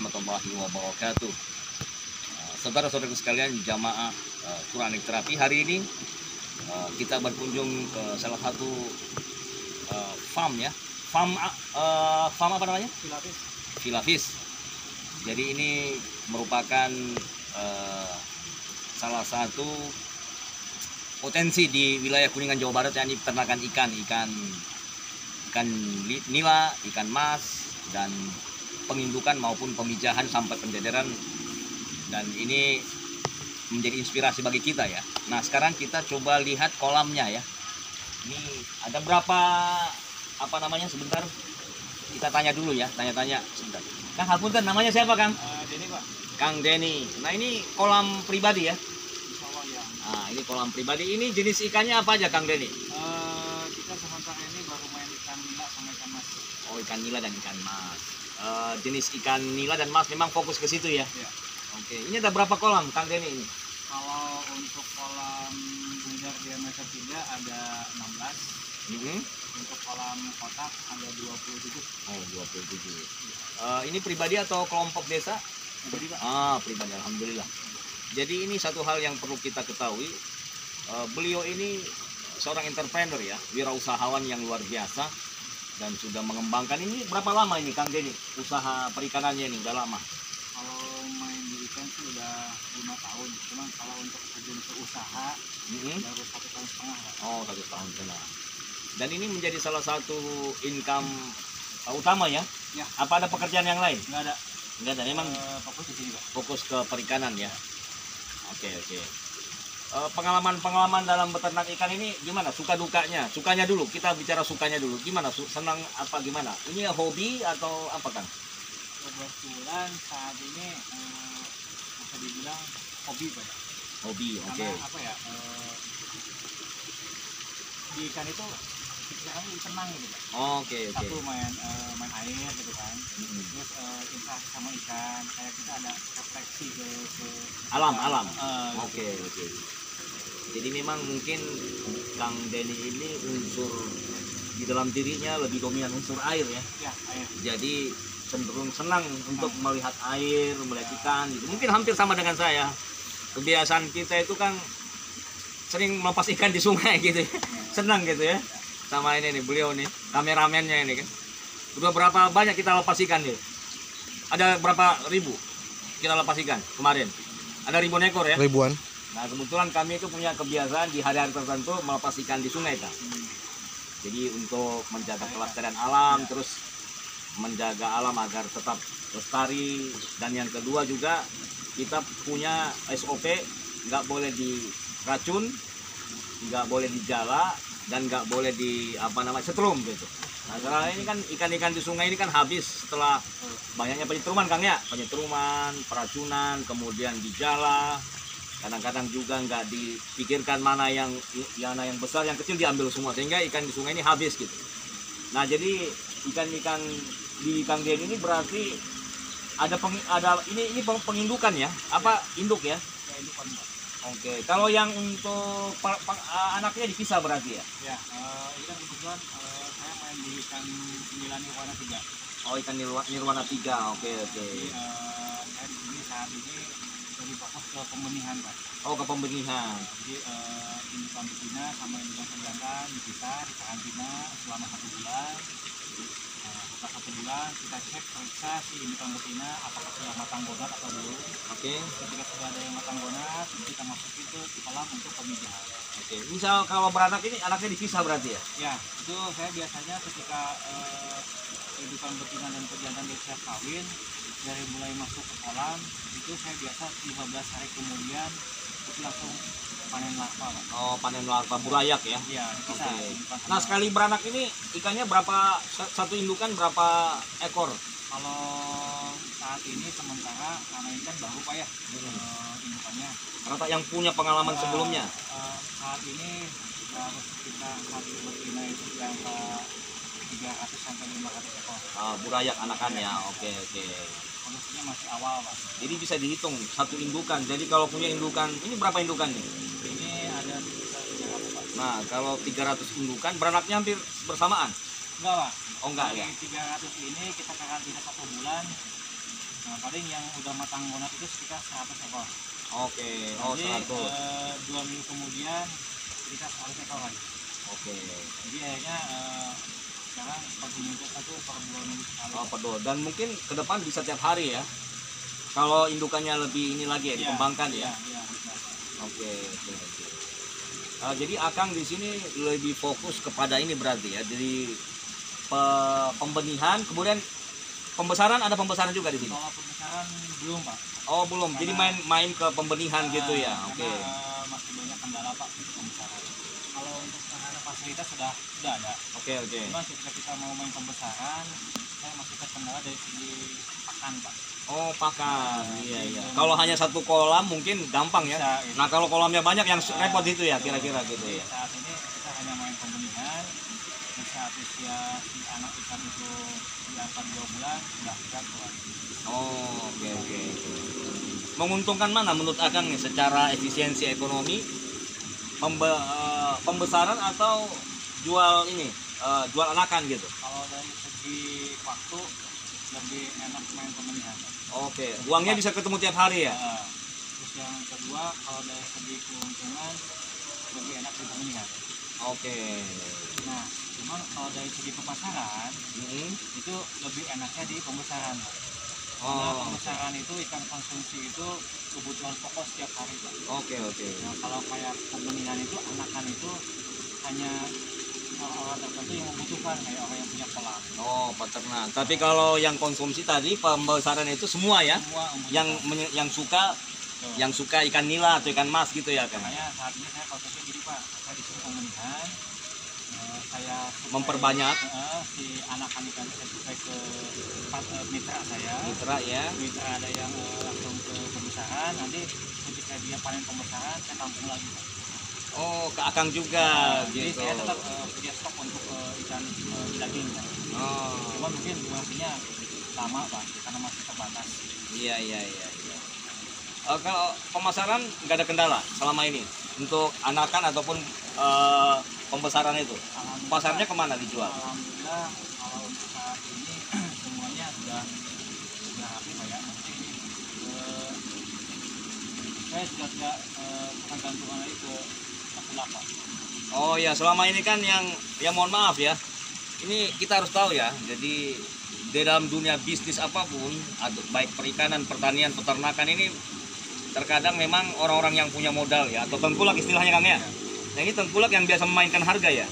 warahmatullahi wabarakatuh. Saudara-saudaraku sekalian, jamaah Quranic Terapi, hari ini kita berkunjung ke salah satu farm ya. Farm apa namanya? Filafis. Jadi ini merupakan salah satu potensi di wilayah Kuningan, Jawa Barat, yakni peternakan ikan nila, ikan mas, dan pengindukan maupun pemijahan sampai pendedaran. Dan ini menjadi inspirasi bagi kita ya. Nah, sekarang kita coba lihat kolamnya ya. Ini ada berapa, apa namanya, sebentar kita tanya dulu ya, tanya-tanya sebentar. Kang, hapunten, namanya siapa Kang? Denny, Pak. Kang Denny. Nah, ini kolam pribadi ya? Insya Allah ya. Nah, ini kolam pribadi. Ini jenis ikannya apa aja Kang Denny? Kita sementara ini baru main ikan nila sama ikan mas. Oh, ikan nila dan ikan mas. Jenis ikan nila dan mas memang fokus ke situ ya? Ya. Oke, ini ada berapa kolam Kang Denny ini? Kalau untuk kolam bundar diameter 3 ada 16. Untuk kolam kotak ada 27. Oh, 27. Ini pribadi atau kelompok desa? Pribadi, Pak. Pribadi, alhamdulillah. Jadi ini satu hal yang perlu kita ketahui. Beliau ini seorang entrepreneur ya, wirausahawan yang luar biasa dan sudah mengembangkan. Ini berapa lama ini Kang Denny usaha perikanannya ini? Udah lama? Kalau main di ikan sih udah 5 tahun. Cuman kalau untuk terjun ke usaha baru 1,5 tahun, Pak. Oh, 1 tahun setengah. Dan ini menjadi salah satu income utama ya? Ya. Apa ada pekerjaan yang lain? Nggak ada. Enggak ada, memang Fokus di sini, Pak. fokus ke perikanan ya. Oke. Pengalaman dalam beternak ikan ini gimana? Suka dukanya? Sukanya dulu, kita bicara sukanya dulu. Gimana? Senang apa gimana? Ini hobi atau apa Kang? Kebetulan saat ini bisa dibilang hobi, Pak. Hobi, oke. Karena apa ya? Di ikan itu kita senang gitu, Pak. Oke. Satu main air gitu kan. Terus interaksi sama ikan, kayak kita ada refleksi ke Alam. Gitu. Oke. Jadi memang mungkin Kang Denny ini unsur di dalam dirinya lebih dominan unsur air ya. Ya, air. Jadi cenderung senang untuk melihat air, melihat ikan gitu. Mungkin hampir sama dengan saya. Kebiasaan kita itu kan sering melepas ikan di sungai gitu ya. Senang gitu ya. Sama ini nih, beliau nih, kameramennya ini kan. Udah berapa banyak kita lepas ikan nih? Ada berapa ribu kita lepas ikan kemarin? Ada ribuan ekor ya? Ribuan. Nah, kebetulan kami itu punya kebiasaan di hari-hari tertentu melepas ikan di sungai Kak. Jadi untuk menjaga kelestarian alam, terus menjaga alam agar tetap lestari. Dan yang kedua juga kita punya SOP, nggak boleh diracun, nggak boleh dijala, dan nggak boleh setrum gitu. Nah, karena ini kan ikan-ikan di sungai ini kan habis setelah banyaknya penyetruman Kang ya, penyetruman, peracunan, kemudian dijala. Kadang-kadang juga nggak dipikirkan mana yang besar, yang kecil diambil semua, sehingga ikan di sungai ini habis gitu. Nah, jadi ikan-ikan di Kang Denny ini berarti ini pengindukan ya? Apa induk ya? Ya, itu kan, Pak. Oke, kalau yang untuk anaknya dipisah berarti ya? Ya, ini kan kebetulan saya main di ikan nila nirwana 3. Oh, ikan nirwana 3, oke. Jadi saya di sini saat ini lebih fokus ke pembenihan, Pak. Oh, ke pembenihan. Jadi indukan betina sama indukan perjantan dipisah, di karantina selama 1 bulan. Setelah 1 bulan kita cek, periksa si indukan betina apakah sudah matang gonat atau belum. Oke. Ketika sudah ada yang matang gonat, kita masukin ke kolam untuk pemijahan. Oke. Misal kalau beranak ini anaknya dipisah berarti ya? Ya, itu saya biasanya ketika indukan betina dan perjantan dia siap kawin, dari mulai masuk ke kolam itu saya biasa 15 hari kemudian itu langsung panen larva, Pak. Oh, panen larva burayak ya? Iya, bisa. Oke. Nah, sekali beranak ini ikannya berapa, satu indukan berapa ekor? Kalau saat ini sementara karena ini kan baru, Pak ya, indukannya. Rata yang punya pengalaman sebelumnya? Saat ini kita satu betina itu di angka 300 sampai 500 ekor. Burayak anakannya, oke. Kondisinya masih awal, Pak. Jadi bisa dihitung satu indukan. Jadi kalau punya indukan, ini berapa indukan nih? Ini ada sekitar 300, Pak. Nah, kalau 300 indukan beranaknya hampir bersamaan? Enggak, Pak. Oh, enggak ya? Dari 300 ini kita karantina 1 bulan. Nah, paling yang udah matang bonat itu sekitar 100 ekor. Oke, oh Jadi 100. 2 minggu kemudian sekitar 100 ekor lagi. Oke. Jadi akhirnya sekarang per minggu itu per 2 minggu sekali. Oh, pedul. Dan mungkin ke depan bisa tiap hari ya. Kalau indukannya lebih ini lagi ya, Iya, dikembangkan ya. Iya, bisa. Oke, oke, oke. Jadi Akang di sini lebih fokus kepada ini berarti ya. Jadi pembenihan, kemudian pembesaran, ada pembesaran juga di sini. Kalau pembesaran belum, Pak. Oh, belum. Jadi main ke pembenihan gitu ya. Oke. Karena masih banyak kendala, Pak, untuk pembesaran. Kalau untuk sarana fasilitas sudah ada. Oke, oke. Cuma ketika kita mau main pembesaran, saya masih terkendala dari segi pakan, Pak. Oh, pakan. Iya, iya. Kalau hanya satu kolam mungkin gampang ya. Bisa, gitu. Nah, kalau kolamnya banyak yang repot itu ya, kira-kira gitu Jadi ya. saat ini kita hanya main pembenihan. Di saat usia si anak ikan itu di angka 2 bulan sudah siap keluar. Oh, oke, oke. Menguntungkan mana menurut Akang nih secara efisiensi ekonomi? Pembesaran atau jual ini, jual anakan gitu? Kalau dari segi waktu lebih enak main pembenihan. Oke, uangnya bisa ketemu tiap hari ya? Terus yang kedua, kalau dari segi keuntungan lebih enak di pembenihan. Oke. Nah, cuman kalau dari segi pemasaran Mm-hmm. itu lebih enaknya di pembesaran. Karena Oh, pembesaran itu ikan konsumsi itu kebutuhan pokok setiap hari, Pak. oke, oke. Nah, kalau kayak pembenihan itu anakan itu hanya orang-orang tertentu yang membutuhkan, kayak orang yang punya kolam. Oh, peternak. Tapi kalau yang konsumsi tadi pembesaran itu semua ya? Semua Yang membutuhkan. yang suka ikan nila atau ikan mas gitu ya kan? Makanya saat ini saya konsumsi gini, Pak, saya disuruh pembenihan, saya suplai, Memperbanyak. si anakan ikan saya suplai ke mitra saya. Mitra ya. Mitra ada yang langsung ke pembesaran, nanti ketika dia panen pembesaran saya tampung lagi, Pak. Oh, ke Akang juga Jadi gitu. saya tetap punya stok untuk ikan daging, Pak. Oh, Cuma mungkin durasinya lama, Pak, karena masih terbatas. iya, iya, iya, iya. Kalau pemasaran nggak ada kendala selama ini untuk anakan ataupun pembesaran itu. Alhamdulillah, Pasarnya kemana dijual? Alhamdulillah kalau untuk saat ini semuanya sudah rapi, Pak ya. Eh, saya sudah tidak ketergantungan lagi ke tengkulak, Pak. Oh ya, selama ini kan yang ya mohon maaf ya. Ini kita harus tahu ya. Jadi di dalam dunia bisnis apapun, atau baik perikanan, pertanian, peternakan ini terkadang memang orang-orang yang punya modal ya, atau tengkulak istilahnya Kang ya. Nah, ini tengkulak yang biasa memainkan harga ya.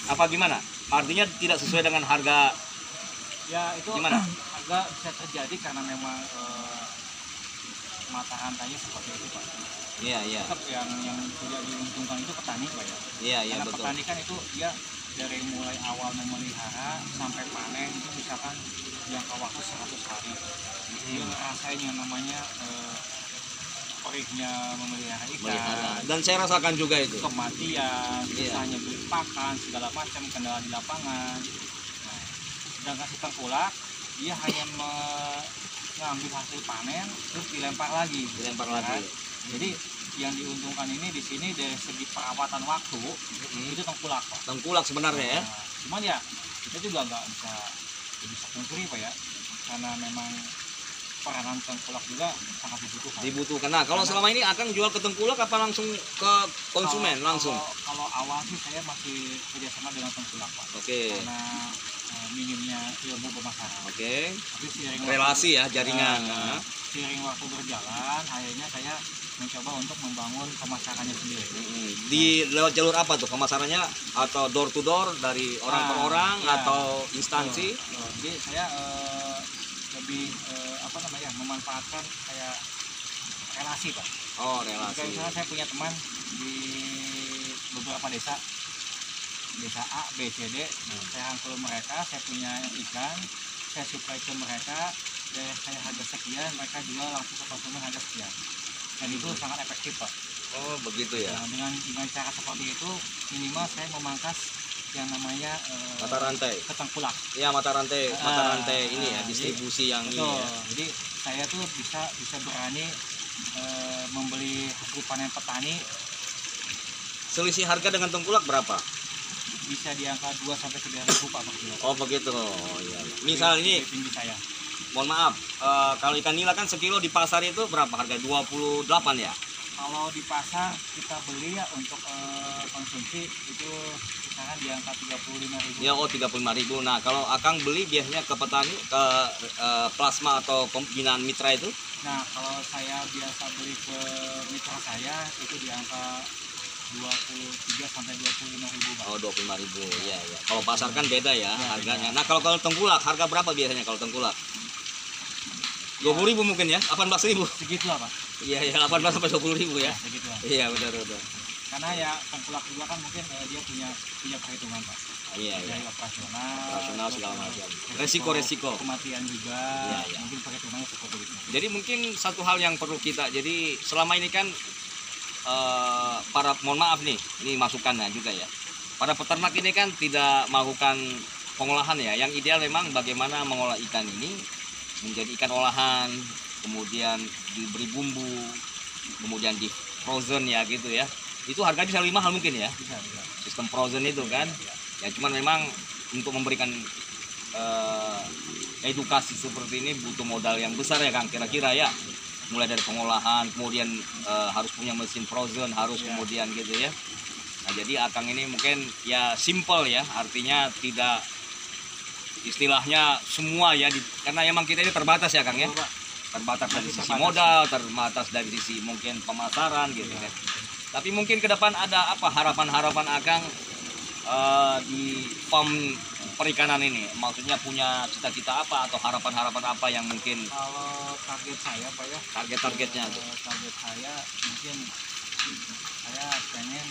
Apa gimana? Artinya tidak sesuai dengan harga. Ya itu Gimana? agak bisa terjadi karena memang mata rantainya seperti itu, Pak. Iya, iya. Tetap yang tidak diuntungkan itu petani, Pak ya. Iya, iya, Karena betul. petani kan itu dia dari mulai awal memelihara sampai panen itu misalkan jangka waktu 100 hari. Dia ngerasain yang namanya perihnya memelihara Melihara. ikan, Dan saya rasakan juga itu. kematian, Iya. susahnya beli pakan, segala macam kendala di lapangan. Nah, sedangkan si tengkulak dia hanya mengambil hasil panen terus dilempar lagi. Dilempar Ya kan? lagi. Jadi yang diuntungkan ini di sini dari segi perawatan waktu itu tengkulak, Pak. Tengkulak sebenarnya ya. Nah, cuman ya kita juga nggak bisa pungkiri, Pak ya, karena memang peranan tengkulak juga sangat dibutuhkan. Dibutuhkan. Nah, kalau selama ini Akang jual ke tengkulak apa langsung ke konsumen langsung? Kalau awal sih saya masih kerjasama dengan tengkulak, Pak. Oke. Karena minimnya ilmu pemasaran. Oke. Tapi seiring Relasi ya, jaringan. Nah, seiring waktu berjalan, akhirnya saya mencoba untuk membangun pemasarannya sendiri. Di lewat jalur apa tuh pemasarannya, atau door to door dari orang per orang ya. atau instansi? Jadi saya lebih memanfaatkan kayak relasi, Pak. Oh, Kayak relasi. misalnya saya punya teman di beberapa desa A, B, C, D. Saya rangkul mereka, saya punya ikan, saya supply ke mereka, dan saya harga sekian, mereka jual langsung ke konsumen harga sekian. Dan itu sangat efektif, Pak. Oh, begitu ya. Nah, dengan cara seperti itu minimal saya memangkas yang namanya Mata rantai. ketengkulak. Ya, mata rantai ini ya, jadi, distribusi yang ini betul. ya. Jadi saya tuh bisa berani membeli hasil panen petani Selisih harga dengan tengkulak berapa? bisa di angka 2 sampai 3 ribu, Pak, per kilo. Oh, begitu. Oh, iya. Misal ini tinggi saya. mohon maaf, kalau ikan nila kan sekilo di pasar itu berapa harga? 28 ya? Kalau di pasar kita beli ya untuk konsumsi itu kisaran di angka 35.000. Ya, 35.000. Nah, kalau Akang beli biasanya ke petani, ke plasma atau binaan mitra itu? Nah, kalau saya biasa beli ke mitra saya itu di angka 23 sampai 25.000, Pak. Oh, 25.000. Iya, ya. Kalau pasar kan beda ya harganya. Nah, kalau tengkulak harga berapa biasanya kalau tengkulak? 20.000 mungkin ya? 18.000. Segitulah, Pak. Iya, ya, 18 sampai 20.000 ya. Segitulah. Iya, benar. Karena ya tengkulak juga kan mungkin dia punya perhitungan, Pak. Iya. Dari operasional Segala macam. resiko Resiko. kematian juga. Iya. Mungkin perhitungannya seperti itu. Jadi mungkin satu hal yang perlu kita, jadi selama ini kan mohon maaf nih, ini masukannya juga ya. Para peternak ini kan tidak melakukan pengolahan ya. Yang ideal memang bagaimana mengolah ikan ini menjadi ikan olahan, kemudian diberi bumbu, kemudian di frozen ya gitu ya. Itu harganya bisa lebih mahal mungkin ya. Bisa. Sistem frozen itu kan. Ya cuman memang untuk memberikan edukasi seperti ini butuh modal yang besar ya Kang, kira-kira ya. Mulai dari pengolahan, kemudian harus punya mesin frozen, harus kemudian gitu ya. Nah, jadi Akang ini mungkin ya simple ya, artinya tidak istilahnya semua ya, karena emang kita ini terbatas ya Kang ya. Terbatas dari sisi modal, terbatas dari sisi mungkin pemasaran gitu kan. Tapi mungkin ke depan ada apa harapan-harapan Akang di farm perikanan ini? Maksudnya punya cita-cita apa atau harapan-harapan apa yang mungkin Kalau target saya, Pak ya. target-targetnya tuh? Target saya mungkin saya pengen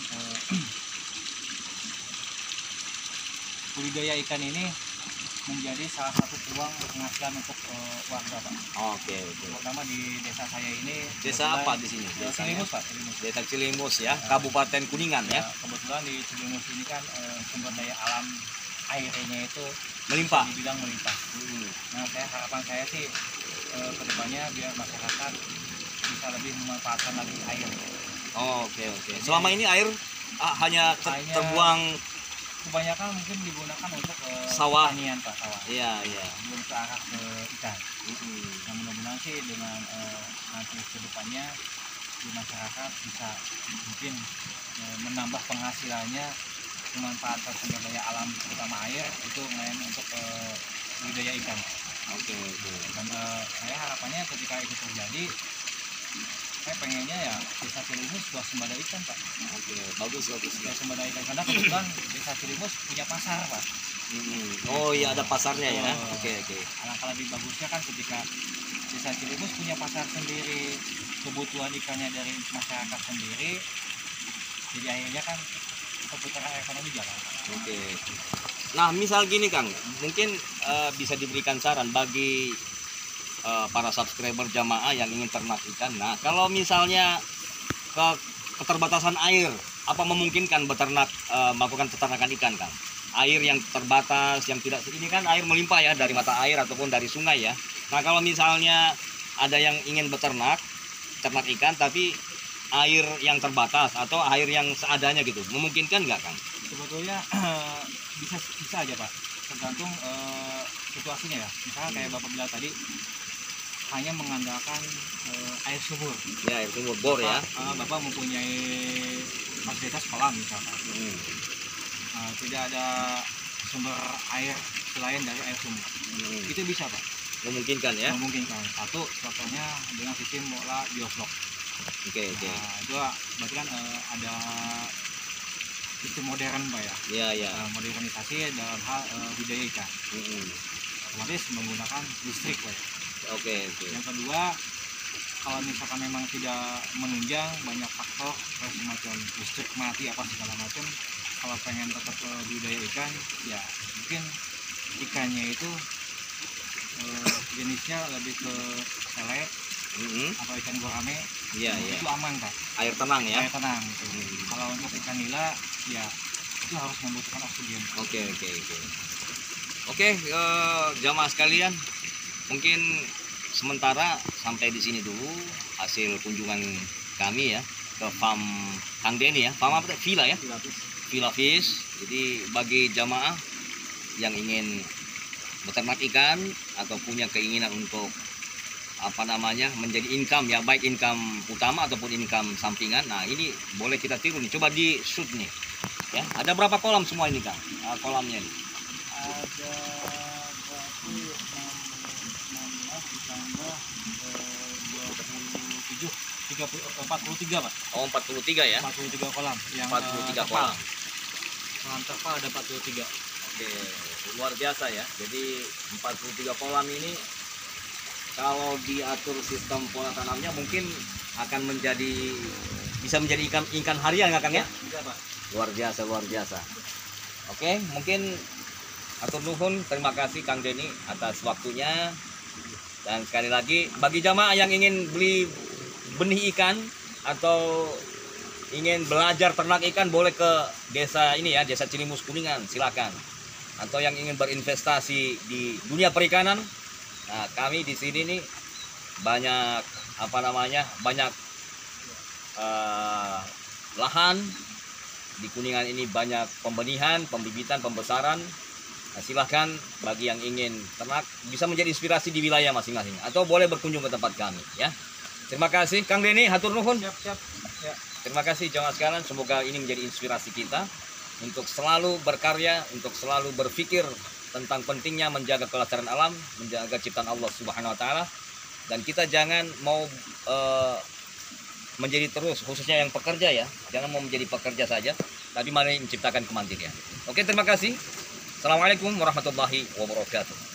budidaya ikan ini menjadi salah satu peluang penghasilan untuk warga, Pak. Oke. Terutama di desa saya ini. Desa apa di sini? Cilimus, Pak. Cilimus. Desa Cilimus ya, Kabupaten Kuningan ya. Kebetulan di Cilimus ini kan sumber daya alam airnya itu Melimpah. dibilang melimpah. Nah, harapan saya sih kedepannya biar masyarakat bisa lebih memanfaatkan lagi air. Oke. Selama ini air hanya terbuang kebanyakan mungkin digunakan untuk sawah. pertanian, Pak, sawah. Iya. Belum ke arah ke ikan. Nah, mudah-mudahan sih dengan nanti kedepannya di masyarakat bisa mungkin menambah penghasilannya, memanfaatkan sumber daya alam terutama air itu main untuk budidaya ikan. Oke. Dan saya harapannya ketika itu terjadi, saya pengennya ya desa Cilimus swasembada ikan, Pak. Oke, bagus. Swasembada ikan karena kebetulan desa Cilimus punya pasar, Pak. Oh iya, ada pasarnya ya. Oke. Alangkah lebih bagusnya kan ketika desa Cilimus punya pasar sendiri, kebutuhan ikannya dari masyarakat sendiri, jadi akhirnya kan perputaran ekonomi jalan. Oke. Nah, misal gini Kang, mungkin bisa diberikan saran bagi para subscriber jamaah yang ingin ternak ikan. Nah, kalau misalnya keterbatasan air, apa memungkinkan beternak melakukan peternakan ikan, Kang? Air yang terbatas, yang tidak, ini kan air melimpah ya dari mata air ataupun dari sungai ya. Nah, kalau misalnya ada yang ingin ternak ikan tapi air yang terbatas atau air yang seadanya gitu, memungkinkan nggak, Kang? Sebetulnya bisa aja, Pak, tergantung situasinya ya. Misalnya kayak Bapak bilang tadi, hanya mengandalkan air sumur. Ya, air sumur bor ya. Bapak mempunyai fasilitas kolam misalkan. Tidak ada sumber air selain dari air sumur. Itu bisa, Pak. Memungkinkan ya. Memungkinkan. Satu, contohnya dengan sistem pola bioflok. Oke. Nah, itu berarti kan ada sistem modern, Pak ya. Iya. Modernisasi dalam hal budidaya ikan. Otomatis menggunakan listrik, Pak ya. Oke. Yang kedua, kalau misalkan memang tidak menunjang banyak faktor semacam listrik mati apa segala macam, kalau pengen tetap budidaya ikan, ya mungkin ikannya itu jenisnya lebih ke lele atau ikan gurame. Iya. Itu aman, Pak. Air tenang ya. Air tenang. Kalau untuk ikan nila, ya itu harus membutuhkan oksigen. Oke, jamaah sekalian, mungkin sementara sampai di sini dulu hasil kunjungan kami ya ke farm Kang Denny ya. Farm apa? Villa ya? Villa Fish. Jadi bagi jamaah yang ingin beternak ikan atau punya keinginan untuk menjadi income ya, baik income utama ataupun income sampingan. Nah ini boleh kita tiru nih, coba di shoot nih ya. Ada berapa kolam semua ini Kang? Kolamnya nih Ada berarti 16 ditambah 27 43 Pak. Oh 43 ya, 43 kolam yang 43 kolam. kolam terpal ada 43. Oke, luar biasa ya. Jadi 43 kolam ini kalau diatur sistem pola tanamnya mungkin akan bisa menjadi ikan harian nggak Kang ya? Iya Pak. Luar biasa, luar biasa. Oke, mungkin atur nuhun, terima kasih Kang Denny atas waktunya. Dan sekali lagi bagi jamaah yang ingin beli benih ikan atau ingin belajar ternak ikan, boleh ke desa ini ya, Desa Cilimus Kuningan, silakan. Atau yang ingin berinvestasi di dunia perikanan, nah kami di sini nih banyak banyak lahan di Kuningan ini, banyak pembenihan, pembibitan, pembesaran. Nah, silahkan bagi yang ingin ternak bisa menjadi inspirasi di wilayah masing-masing atau boleh berkunjung ke tempat kami ya. Terima kasih Kang Denny, hatur nuhun. Siap. Ya. Terima kasih jamaah sekalian, semoga ini menjadi inspirasi kita untuk selalu berkarya, untuk selalu berpikir tentang pentingnya menjaga kelestarian alam, menjaga ciptaan Allah Subhanahu wa taala. Dan kita jangan mau menjadi terus, khususnya yang pekerja ya, jangan mau menjadi pekerja saja, tapi mari menciptakan kemandirian. Oke, terima kasih. Assalamualaikum warahmatullahi wabarakatuh.